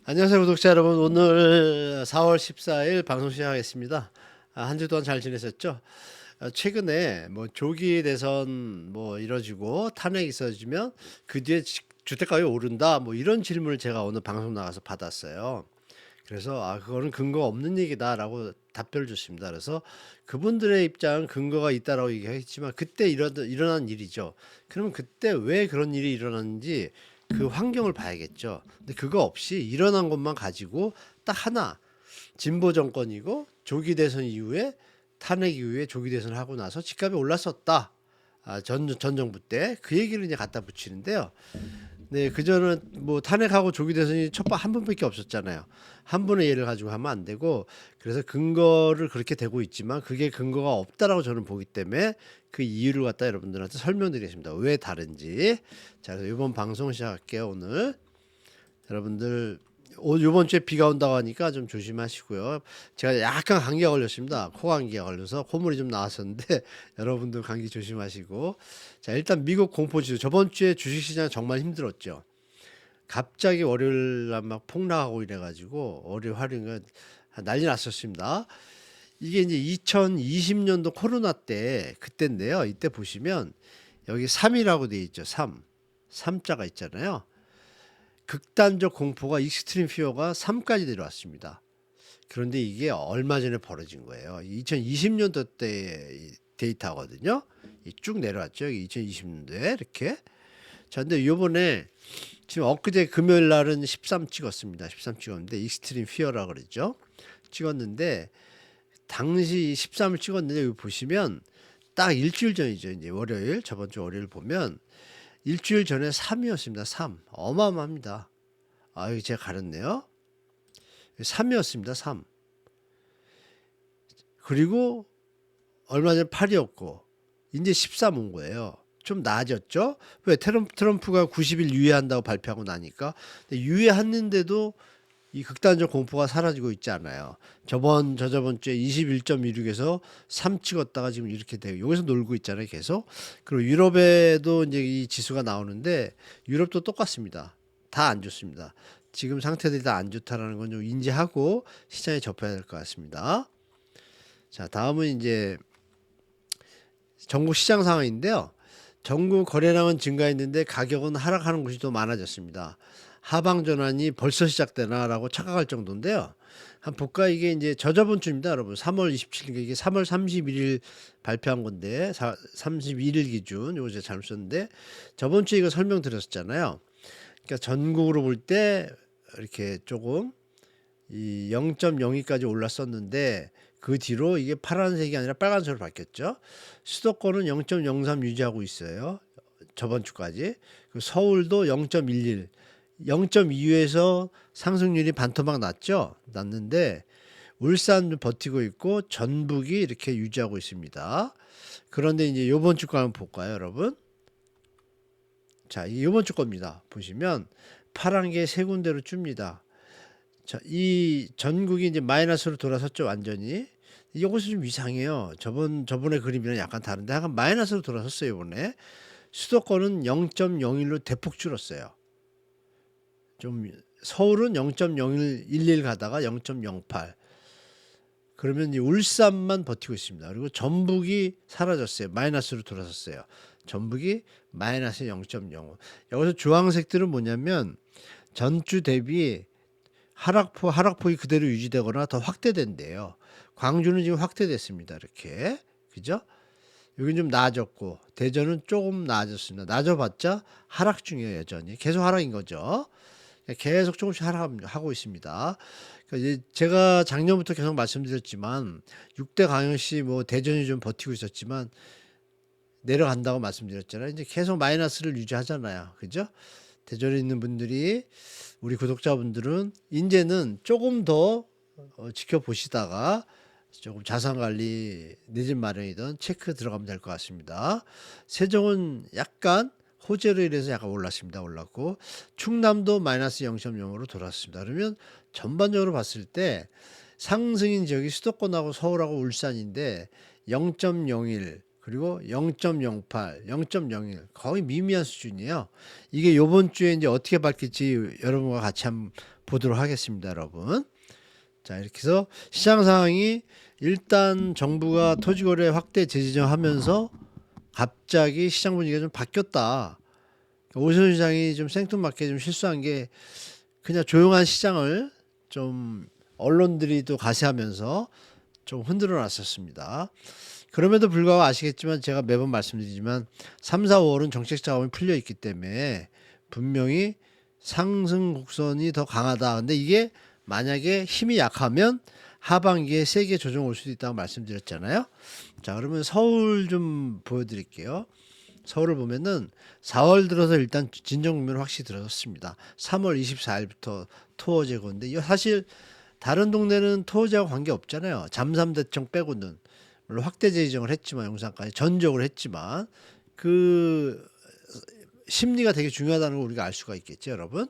안녕하세요, 구독자 여러분. 오늘 4월 14일 방송 시작하겠습니다. 한 주 동안 잘 지내셨죠? 최근에 뭐 조기 대선 뭐 이뤄지고 탄핵이 있어지면 그 뒤에 주택가격이 오른다 뭐 이런 질문을 제가 오늘 방송 나가서 받았어요. 그래서 그거는 근거가 없는 얘기다라고 답변을 줬습니다. 그래서 그분들의 입장은 근거가 있다라고 얘기했지만 그때 일어난 일이죠. 그러면 그때 왜 그런 일이 일어났는지 그 환경을 봐야겠죠. 근데 그거 없이 일어난 것만 가지고 딱 하나, 진보 정권이고 조기 대선 이후에, 탄핵 이후에 조기 대선을 하고 나서 집값이 올랐었다. 전 정부 때 그 얘기를 이제 갖다 붙이는데요. 네, 그전은 뭐 탄핵하고 조기 대선이 한 번밖에 없었잖아요. 한 번의 예를 가지고 하면 안 되고, 그래서 근거를 그렇게 되고 있지만 그게 근거가 없다라고 저는 보기 때문에 그 이유를 갖다 여러분들한테 설명드리겠습니다. 왜 다른지. 자, 그래서 이번 방송 시작할게요. 오늘 여러분들 이번 주에 비가 온다고 하니까 좀 조심하시고요. 제가 약간 감기가 걸렸습니다. 코감기가 걸려서 콧물이 좀 나왔었는데 여러분들 감기 조심하시고. 자, 일단 미국 공포지수. 저번 주에 주식시장 정말 힘들었죠. 갑자기 월요일 날 막 폭락하고 이래가지고 월요일 화요일 난리 났었습니다. 이게 이제 2020년도 코로나 때 그때인데요. 이때 보시면 여기 3이라고 돼 있죠. 3. 3자가 있잖아요. 극단적 공포가 익스트림 피어가 3까지 내려왔습니다. 그런데 이게 얼마 전에 벌어진 거예요. 2020년도 때 데이터거든요. 쭉 내려왔죠. 2020년도에 이렇게. 자, 근데 요번에 지금 엊그제 금요일 날은 13 찍었습니다. 13 찍었는데 익스트림 피어라 그러죠. 찍었는데 당시 13을 찍었는데 여기 보시면 딱 일주일 전이죠. 이제 월요일, 저번 주 월요일 보면 일주일 전에 3이었습니다. 3. 어마어마합니다. 이거 제가 가렸네요. 3이었습니다. 3. 그리고 얼마 전에 8이었고 이제 13 온 거예요. 좀 나아졌죠? 왜 트럼프가 90일 유예한다고 발표하고 나니까. 근데 유예했는데도 이 극단적 공포가 사라지고 있지 않아요. 저저번 주에 21.16에서 3 찍었다가 지금 이렇게 되고 여기서 놀고 있잖아요. 계속. 그리고 유럽에도 이제 이 지수가 나오는데 유럽도 똑같습니다. 다 안 좋습니다. 지금 상태들이 다 안 좋다라는 건 좀 인지하고 시장에 접해야 될 것 같습니다. 자, 다음은 이제 전국 시장 상황인데요. 전국 거래량은 증가했는데 가격은 하락하는 곳이 더 많아졌습니다. 하방 전환이 벌써 시작되나라고 착각할 정도인데요. 한번 볼까? 이게 이제 저저번 주입니다, 여러분. 3월 27일, 이게 3월 31일 발표한 건데, 31일 기준, 요거 제가 잘못 썼는데, 저번 주에 이거 설명드렸었잖아요. 그러니까 전국으로 볼 때, 이렇게 조금, 이 0.02까지 올랐었는데, 그 뒤로 이게 파란색이 아니라 빨간색으로 바뀌었죠. 수도권은 0.03 유지하고 있어요. 저번 주까지. 서울도 0.11, 0.2에서 상승률이 반토막 났는데 울산도 버티고 있고 전북이 이렇게 유지하고 있습니다. 그런데 이제 요번 주 거 한번 볼까요, 여러분? 자, 요번 주 겁니다. 보시면 파란 게 세 군데로 줍니다. 자, 이 전국이 이제 마이너스로 돌아섰죠, 완전히. 이것이 좀 이상해요. 저번에 그림이랑 약간 다른데 약간 마이너스로 돌아섰어요, 이번에. 수도권은 0.01로 대폭 줄었어요. 좀 서울은 0.0111 가다가 0.08. 그러면 이 울산만 버티고 있습니다. 그리고 전북이 사라졌어요. 마이너스로 돌아섰어요. 전북이 마이너스 0.05. 여기서 주황색들은 뭐냐면 전주 대비 하락폭이 그대로 유지되거나 더 확대된대요. 광주는 지금 확대됐습니다. 이렇게. 그죠? 여긴 좀 나아졌고 대전은 조금 나아졌습니다. 나아져봤자 하락 중이에요. 여전히. 계속 하락인 거죠. 계속 조금씩 하락하고 있습니다. 그러니까 이제 제가 작년부터 계속 말씀드렸지만 6대 강역시 뭐 대전이 좀 버티고 있었지만 내려간다고 말씀드렸잖아요. 이제 계속 마이너스를 유지하잖아요. 그죠? 대전에 있는 분들이 우리 구독자분들은 이제는 조금 더 지켜보시다가 조금 자산관리 내 집 마련이든 체크 들어가면 될 것 같습니다. 세종은 약간 호재로 인해서 약간 올랐고 충남도 마이너스 0.0으로 돌았습니다. 그러면 전반적으로 봤을 때 상승인 지역이 수도권하고 서울하고 울산인데 0.01 그리고 0.08, 0.01 거의 미미한 수준이에요. 이게 요번 주에 이제 어떻게 바뀔지 여러분과 같이 한번 보도록 하겠습니다, 여러분. 자, 이렇게 해서 시장 상황이 일단 정부가 토지거래 확대 재지정하면서 갑자기 시장 분위기가 좀 바뀌었다. 오세훈 시장이 좀 생뚱맞게 좀 실수한 게 그냥 조용한 시장을 좀 언론들이 또 가세하면서 좀 흔들어 놨었습니다. 그럼에도 불구하고 아시겠지만 제가 매번 말씀드리지만 3, 4, 5월은 정책 자금이 풀려 있기 때문에 분명히 상승 곡선이 더 강하다. 근데 이게 만약에 힘이 약하면 하반기에 세게 조정 올 수도 있다고 말씀드렸잖아요. 자, 그러면 서울 좀 보여드릴게요. 서울을 보면은 4월 들어서 일단 진정 국면은 확실히 들어섰습니다. 3월 24일부터 토어 제거인데 사실 다른 동네는 토어 제거 관계 없잖아요. 잠삼대청 빼고는. 물론 확대 재지정을 했지만 용산까지 전적으로 했지만 그 심리가 되게 중요하다는 걸 우리가 알 수가 있겠죠, 여러분.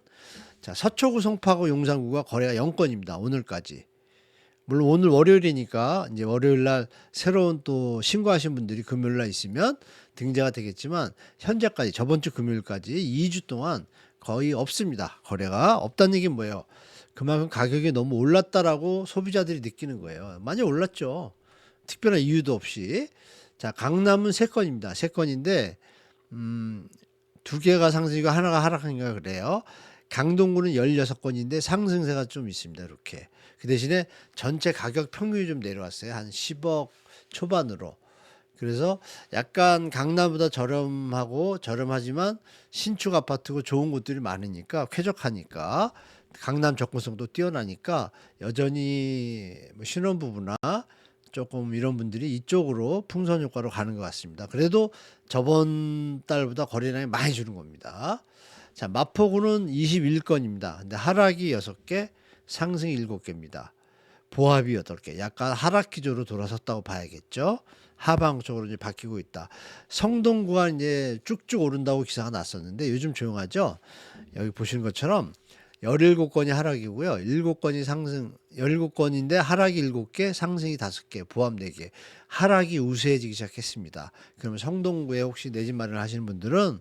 자, 서초구, 송파구, 용산구가 거래가 0건입니다. 오늘까지. 물론 오늘 월요일이니까 이제 월요일 날 새로운 또 신고하신 분들이 금요일 날 있으면 등재가 되겠지만 현재까지 저번 주 금요일까지 2주 동안 거의 없습니다. 거래가 없다는 얘기는 뭐예요? 그만큼 가격이 너무 올랐다라고 소비자들이 느끼는 거예요. 많이 올랐죠. 특별한 이유도 없이. 자, 강남은 3건입니다. 3건인데 2개가 상승이고 하나가 하락한가 그래요. 강동구는 16건인데 상승세가 좀 있습니다. 이렇게. 그 대신에 전체 가격 평균이 좀 내려왔어요. 한 10억 초반으로. 그래서 약간 강남보다 저렴하지만 신축 아파트고 좋은 곳들이 많으니까 쾌적하니까 강남 접근성도 뛰어나니까 여전히 신혼부부나 조금 이런 분들이 이쪽으로 풍선 효과로 가는 것 같습니다. 그래도 저번 달보다 거래량이 많이 주는 겁니다. 자, 마포구는 21건입니다. 근데 하락이 6개, 상승이 7개입니다. 보합이 8개. 약간 하락 기조로 돌아섰다고 봐야겠죠. 하방 쪽으로 이제 바뀌고 있다. 성동구가 이제 쭉쭉 오른다고 기사가 났었는데 요즘 조용하죠. 여기 보시는 것처럼 17건이 하락이고요. 7건이 상승, 17건인데 하락이 7개, 상승이 5개, 보합 4개. 하락이 우세해지기 시작했습니다. 그러면 성동구에 혹시 내 집 마련을 하시는 분들은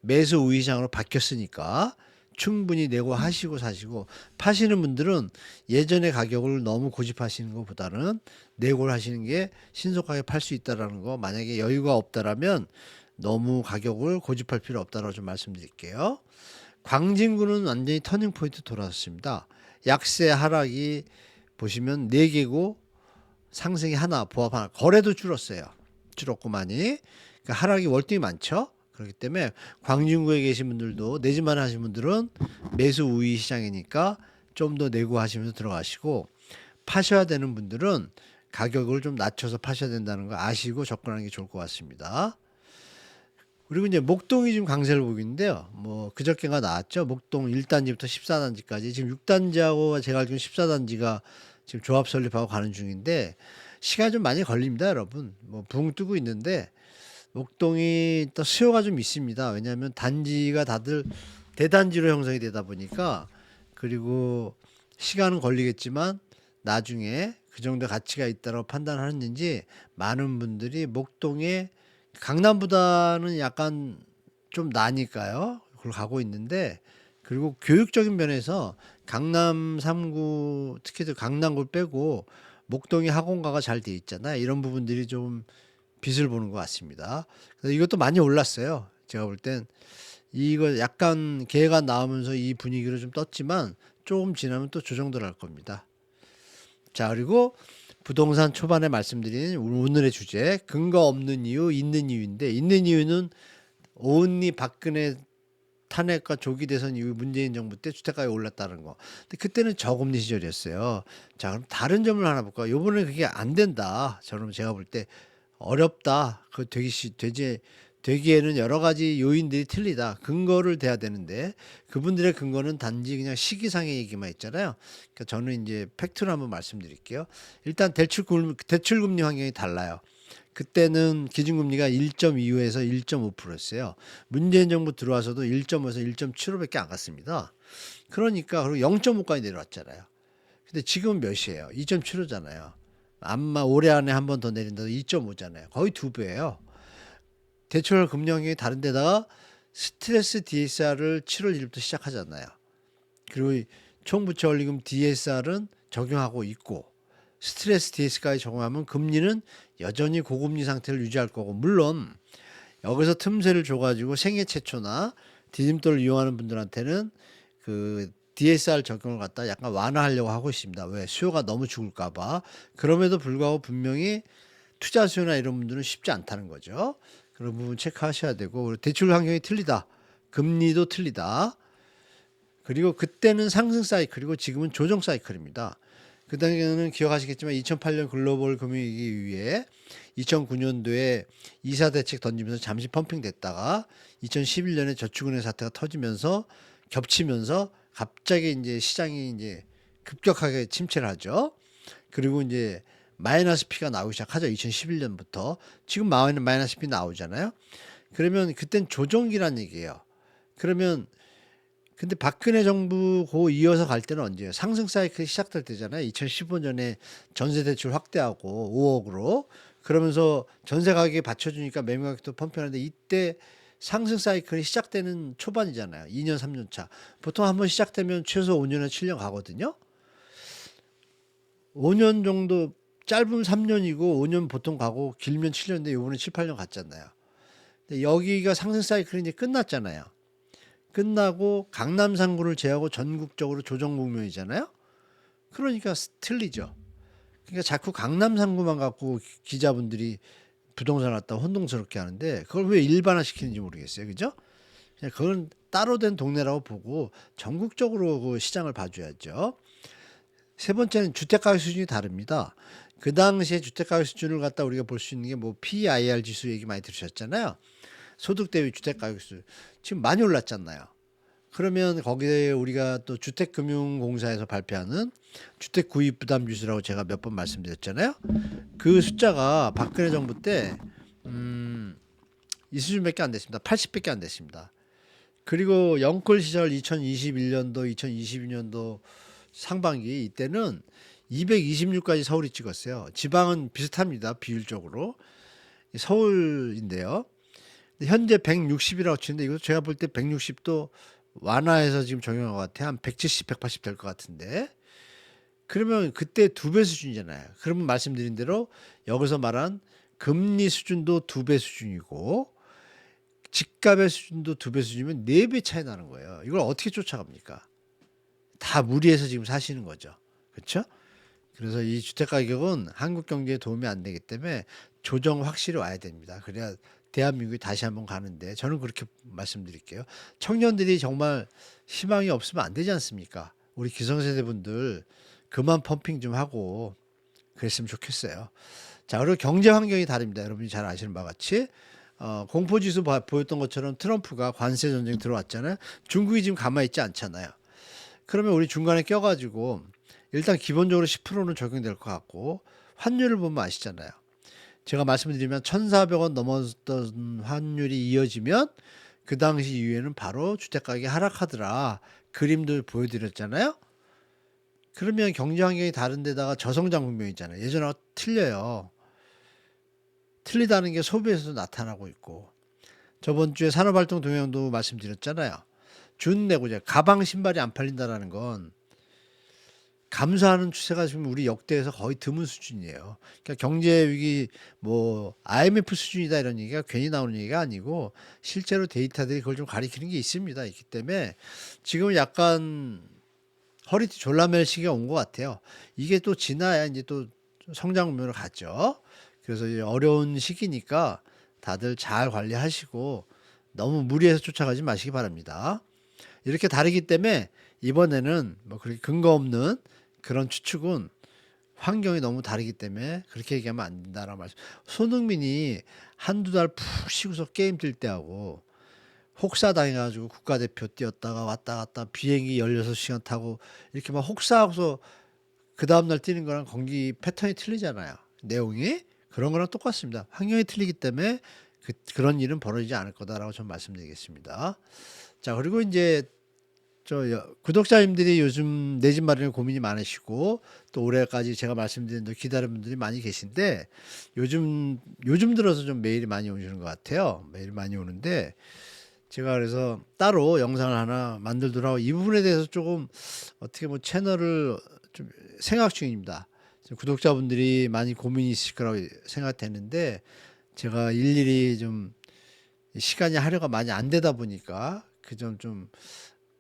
매수 우위 시장으로 바뀌었으니까 충분히 내고 하시고 사시고, 파시는 분들은 예전의 가격을 너무 고집하시는 것보다는 내고를 하시는 게 신속하게 팔 수 있다라는 거, 만약에 여유가 없다라면 너무 가격을 고집할 필요 없다라고 좀 말씀드릴게요. 광진구는 완전히 터닝 포인트 돌아섰습니다. 약세 하락이 보시면 4개고 상승이 하나, 보합 하나. 거래도 줄었어요. 줄었고 많이. 그러니까 하락이 월등히 많죠. 그렇기 때문에 광진구에 계신 분들도 내 집만 하신 분들은 매수 우위 시장이니까 좀 더 내고 하시면서 들어가시고, 파셔야 되는 분들은 가격을 좀 낮춰서 파셔야 된다는 거 아시고 접근하는 게 좋을 것 같습니다. 그리고 이제 목동이 지금 강세를 보이고 있는데요. 뭐 그저께가 나왔죠. 목동 1단지부터 14단지까지 지금 6단지하고 제가 알기로는 14단지가 지금 조합 설립하고 가는 중인데 시간이 좀 많이 걸립니다, 여러분. 뭐 붕 뜨고 있는데 목동이 또 수요가 좀 있습니다. 왜냐하면 단지가 다들 대단지로 형성이 되다 보니까, 그리고 시간은 걸리겠지만 나중에 그 정도 가치가 있다고 판단하는지 많은 분들이 목동에 강남보다는 약간 좀 나니까요. 그걸 가고 있는데, 그리고 교육적인 면에서 강남 3구 특히 강남구를 빼고 목동이 학원가가 잘 돼 있잖아요. 이런 부분들이 좀 빛을 보는 것 같습니다. 그래서 이것도 많이 올랐어요. 제가 볼 땐 이거 약간 기회가 나오면서 이 분위기로 좀 떴지만 조금 지나면 또 조정들 할 겁니다. 자, 그리고 부동산 초반에 말씀드린 오늘의 주제, 근거 없는 이유, 있는 이유인데, 있는 이유는 온리 박근혜 탄핵과 조기 대선 이후 문재인 정부 때 주택가격이 올랐다는 거. 근데 그때는 저금리 시절이었어요. 자, 그럼 다른 점을 하나 볼까요? 요번에 그게 안 된다. 저는 제가 볼 때 어렵다. 그 되기에는 여러 가지 요인들이 틀리다. 근거를 대야 되는데 그분들의 근거는 단지 그냥 시기상의 얘기만 있잖아요. 그러니까 저는 이제 팩트를 한번 말씀드릴게요. 일단 대출금리 환경이 달라요. 그때는 기준금리가 1.25에서 1.5%였어요. 문재인 정부 들어와서도 1.5에서 1.75밖에 안 갔습니다. 그러니까 그리고 0.5까지 내려왔잖아요. 근데 지금은 몇이에요? 2.75잖아요. 아마 올해 안에 한 번 더 내린다도 2.5잖아요. 거의 2배예요. 대출할 금리 환경이 다른 데다가 스트레스 DSR을 7월 1일부터 시작하잖아요. 그리고 총부채 원리금 DSR은 적용하고 있고 스트레스 DS까지 적용하면 금리는 여전히 고금리 상태를 유지할 거고, 물론 여기서 틈새를 줘가지고 생애 최초나 디딤돌을 이용하는 분들한테는 그 DSR 적용을 갖다 약간 완화하려고 하고 있습니다. 왜? 수요가 너무 죽을까봐. 그럼에도 불구하고 분명히 투자 수요나 이런 분들은 쉽지 않다는 거죠. 그런 부분 체크하셔야 되고, 그리고 대출 환경이 틀리다. 금리도 틀리다. 그리고 그때는 상승 사이클이고 지금은 조정 사이클입니다. 그 당시에는 기억하시겠지만 2008년 글로벌 금융위기 이후에 2009년도에 이사 대책 던지면서 잠시 펌핑 됐다가 2011년에 저축은행 사태가 터지면서 겹치면서 갑자기 이제 시장이 이제 급격하게 침체를 하죠. 그리고 이제 마이너스 P가 나오기 시작하죠. 2011년부터. 지금 마이너스 P 나오잖아요. 그러면 그땐 조정기란 얘기예요. 그러면 근데 박근혜 정부 고 이어서 갈 때는 언제예요? 상승 사이클이 시작될 때잖아요. 2015년에 전세 대출 확대하고 5억으로 그러면서 전세 가격이 받쳐주니까 매매 가격도 펌핑하는데 이때 상승 사이클이 시작되는 초반이잖아요. 2년 3년 차. 보통 한번 시작되면 최소 5년에서 7년 가거든요. 5년 정도 짧으면 3년이고 5년 보통 가고 길면 7년인데 요번에 7, 8년 갔잖아요. 근데 여기가 상승 사이클이 이제 끝났잖아요. 끝나고 강남 상구를 제하고 전국적으로 조정 국면이잖아요. 그러니까 틀리죠. 그러니까 자꾸 강남 상구만 갖고 기자분들이 부동산 왔다 혼동스럽게 하는데 그걸 왜 일반화 시키는지 모르겠어요. 그죠? 그냥 그건 따로 된 동네라고 보고 전국적으로 그 시장을 봐줘야죠. 세 번째는 주택가격 수준이 다릅니다. 그 당시에 주택가격 수준을 갖다 우리가 볼 수 있는 게 뭐 PIR 지수 얘기 많이 들으셨잖아요. 소득 대비 주택가격 수준 지금 많이 올랐잖아요. 그러면 거기에 우리가 또 주택금융공사에서 발표하는 주택구입부담지수라고 제가 몇 번 말씀드렸잖아요. 그 숫자가 박근혜 정부 때 이 수준밖에 안 됐습니다. 80밖에 안 됐습니다. 그리고 영끌 시절 2021년도, 2022년도 상반기 이때는 226까지 서울이 찍었어요. 지방은 비슷합니다. 비율적으로. 서울인데요. 현재 160이라고 치는데 이거 제가 볼 때 160도 완화해서 지금 적용한 것 같아요. 한 170, 180 될 것 같은데. 그러면 그때 2배 수준이잖아요. 그러면 말씀드린 대로 여기서 말한 금리 수준도 2배 수준이고 집값의 수준도 2배 수준이면 4배 차이 나는 거예요. 이걸 어떻게 쫓아갑니까? 다 무리해서 지금 사시는 거죠. 그렇죠? 그래서 이 주택 가격은 한국 경제에 도움이 안 되기 때문에 조정 확실히 와야 됩니다. 그래야 대한민국이 다시 한번 가는데 저는 그렇게 말씀드릴게요. 청년들이 정말 희망이 없으면 안 되지 않습니까? 우리 기성세대 분들 그만 펌핑 좀 하고 그랬으면 좋겠어요. 자, 그리고 경제 환경이 다릅니다. 여러분이 잘 아시는 바와 같이 공포지수 보였던 것처럼 트럼프가 관세 전쟁 들어왔잖아요. 중국이 지금 가만히 있지 않잖아요. 그러면 우리 중간에 껴가지고 일단 기본적으로 10%는 적용될 것 같고 환율을 보면 아시잖아요. 제가 말씀드리면 1,400원 넘었던 환율이 이어지면 그 당시 이후에는 바로 주택가격이 하락하더라. 그림들 보여드렸잖아요. 그러면 경제 환경이 다른 데다가 저성장 국면이잖아요. 예전하고 틀려요. 틀리다는 게 소비에서도 나타나고 있고 저번 주에 산업활동 동향도 말씀드렸잖아요. 준내구재 가방 신발이 안 팔린다라는 건 감소하는 추세가 지금 우리 역대에서 거의 드문 수준이에요. 그러니까 경제 위기 뭐 IMF 수준이다 이런 얘기가 괜히 나오는 얘기가 아니고 실제로 데이터들이 그걸 좀 가리키는 게 있습니다. 있기 때문에 지금 약간 허리띠 졸라맬 시기가 온 것 같아요. 이게 또 지나야 이제 또 성장 국면으로 갔죠. 그래서 이제 어려운 시기니까 다들 잘 관리하시고 너무 무리해서 쫓아가지 마시기 바랍니다. 이렇게 다르기 때문에 이번에는 뭐 그렇게 근거 없는 그런 추측은 환경이 너무 다르기 때문에 그렇게 얘기하면 안 된다라는 말씀. 손흥민이 한두 달 푹 쉬고서 게임 뛸 때하고 혹사당해가지고 국가대표 뛰었다가 왔다 갔다 비행기 16시간 타고 이렇게 막 혹사하고서 그 다음날 뛰는 거랑 경기 패턴이 틀리잖아요. 내용이 그런 거랑 똑같습니다. 환경이 틀리기 때문에 그런 일은 벌어지지 않을 거다라고 좀 말씀드리겠습니다. 자, 그리고 이제 구독자님들이 요즘 내 집 마련에 고민이 많으시고 또 올해까지 제가 말씀드린 대로 기다리는 분들이 많이 계신데 요즘 들어서 좀 메일이 많이 오시는 것 같아요. 메일이 많이 오는데 제가 그래서 따로 영상을 하나 만들더라고 이 부분에 대해서 조금 어떻게 뭐 채널을 좀 생각 중입니다. 지금 구독자분들이 많이 고민이 있으실 거라고 생각되는데 제가 일일이 좀 시간이 하려가 많이 안 되다 보니까 그 점 좀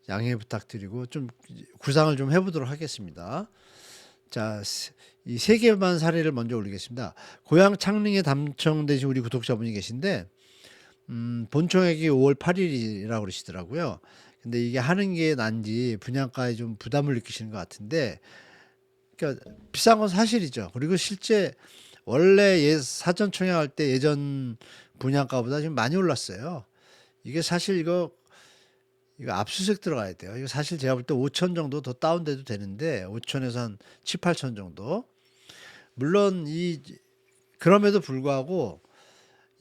양해 부탁드리고 좀 구상을 좀 해보도록 하겠습니다. 자, 이 세 개만 사례를 먼저 올리겠습니다. 고향 창릉에 당첨되신 우리 구독자분이 계신데 본청약이 5월 8일이라고 그러시더라고요. 근데 이게 하는 게 난지 분양가에 좀 부담을 느끼시는 것 같은데 그러니까 비싼 건 사실이죠. 그리고 실제 원래 사전 청약할 때 예전 분양가보다 지금 많이 올랐어요. 이게 사실 이거 압수수색 들어가야 돼요. 이거 사실 제가 볼 때 5천 정도 더 다운돼도 되는데 5천에서 한 7, 8천 정도. 물론 그럼에도 불구하고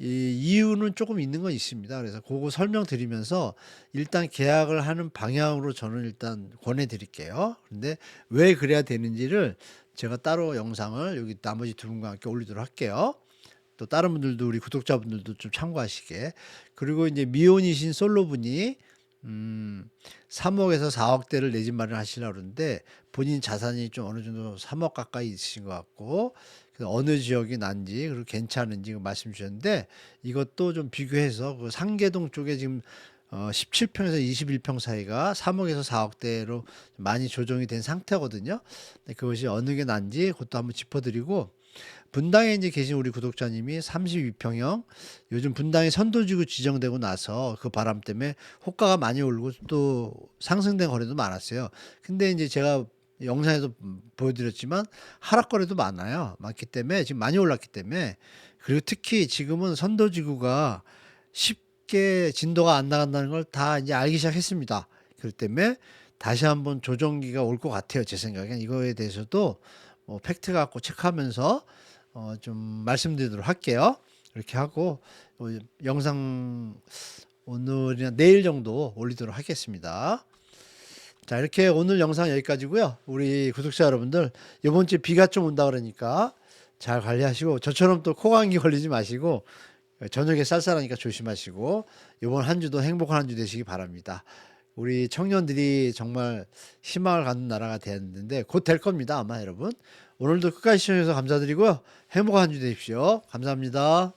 이 이유는 조금 있는 건 있습니다. 그래서 그거 설명드리면서 일단 계약을 하는 방향으로 저는 일단 권해드릴게요. 근데 왜 그래야 되는지를 제가 따로 영상을 여기 나머지 두 분과 함께 올리도록 할게요. 또 다른 분들도 우리 구독자분들도 좀 참고하시게. 그리고 이제 미혼이신 솔로분이 3억에서 4억대를 내 집 마련하시려고 그러는데 본인 자산이 좀 어느 정도 3억 가까이 있으신 것 같고 그래서 어느 지역이 난지 그리고 괜찮은지 말씀 주셨는데 이것도 좀 비교해서 그 상계동 쪽에 지금 17평에서 21평 사이가 3억에서 4억대로 많이 조정이 된 상태거든요. 근데 그것이 어느 게 난지 그것도 한번 짚어드리고 분당에 이제 계신 우리 구독자님이 32평형 요즘 분당이 선도지구 지정되고 나서 그 바람 때문에 호가가 많이 오르고 또 상승된 거래도 많았어요. 근데 이제 제가 영상에도 보여드렸지만 하락 거래도 많기 때문에 지금 많이 올랐기 때문에 그리고 특히 지금은 선도지구가 쉽게 진도가 안 나간다는 걸 다 이제 알기 시작했습니다. 그렇기 때문에 다시 한번 조정기가 올 것 같아요. 제 생각엔 이거에 대해서도 팩트 갖고 체크하면서 좀 말씀드리도록 할게요. 이렇게 하고 영상 오늘이나 내일 정도 올리도록 하겠습니다. 자, 이렇게 오늘 영상 여기까지고요. 우리 구독자 여러분들 이번 주에 비가 좀 온다 그러니까 잘 관리하시고 저처럼 또 코감기 걸리지 마시고 저녁에 쌀쌀하니까 조심하시고 이번 한 주도 행복한 한 주 되시기 바랍니다. 우리 청년들이 정말 희망을 갖는 나라가 되었는데 곧 될 겁니다. 아마 여러분. 오늘도 끝까지 시청해주셔서 감사드리고요. 행복한 한 주 되십시오. 감사합니다.